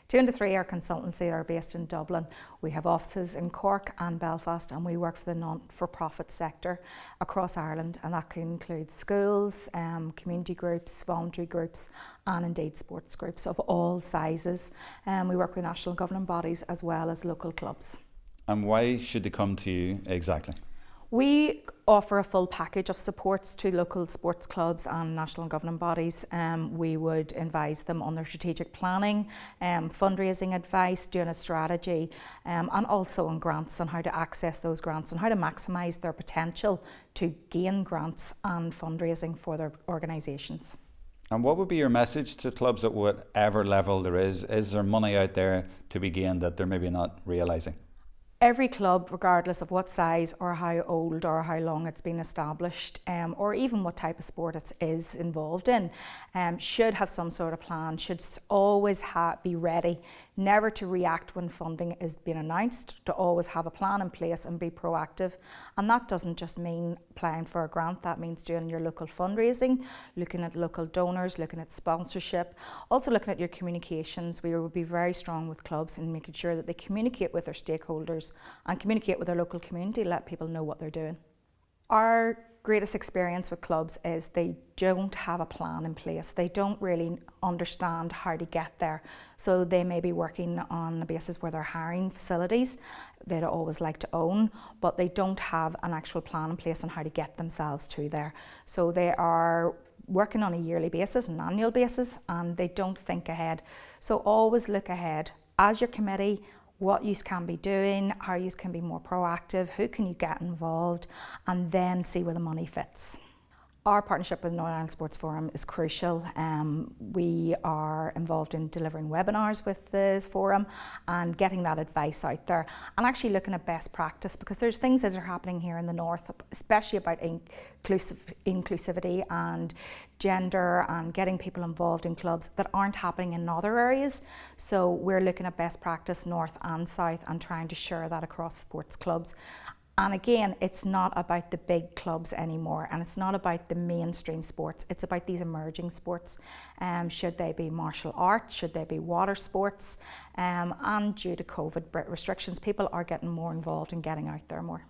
2into3 are consultancy that are based in Dublin. We have offices in Cork and Belfast, and we work for the non-for-profit sector across Ireland, and that can include schools, community groups, voluntary groups, and indeed sports groups of all sizes. We work with national governing bodies as well as local clubs. And why should they come to you exactly? We offer a full package of supports to local sports clubs and national governing bodies. We would advise them on their strategic planning, fundraising advice, doing a strategy, and also on grants, on how to access those grants and how to maximise their potential to gain grants and fundraising for their organisations. And what would be your message to clubs at whatever level there is? Is there money out there to be gained that they're maybe not realising? Every club, regardless of what size or how old or how long it's been established, or even what type of sport it is involved in, should have some sort of plan, should always be ready, never to react when funding is being announced, to always have a plan in place and be proactive. And that doesn't just mean applying for a grant, that means doing your local fundraising, looking at local donors, looking at sponsorship, also looking at your communications. We will be very strong with clubs in making sure that they communicate with their stakeholders and communicate with their local community, let people know what they're doing. Our greatest experience with clubs is they don't have a plan in place. They don't really understand how to get there. So they may be working on a basis where they're hiring facilities they'd always like to own, but they don't have an actual plan in place on how to get themselves to there. So they are working on a yearly basis, an annual basis, and they don't think ahead. So always look ahead as your committee, what you can be doing, how you can be more proactive, who can you get involved, and then see where the money fits. Our partnership with Northern Ireland Sports Forum is crucial. We are involved in delivering webinars with the forum and getting that advice out there and actually looking at best practice, because there's things that are happening here in the north, especially about inclusivity and gender and getting people involved in clubs that aren't happening in other areas. So we're looking at best practice north and south and trying to share that across sports clubs. And again, it's not about the big clubs anymore, and it's not about the mainstream sports. It's about these emerging sports. Should they be martial arts? Should they be water sports? And due to COVID restrictions, people are getting more involved and getting out there more.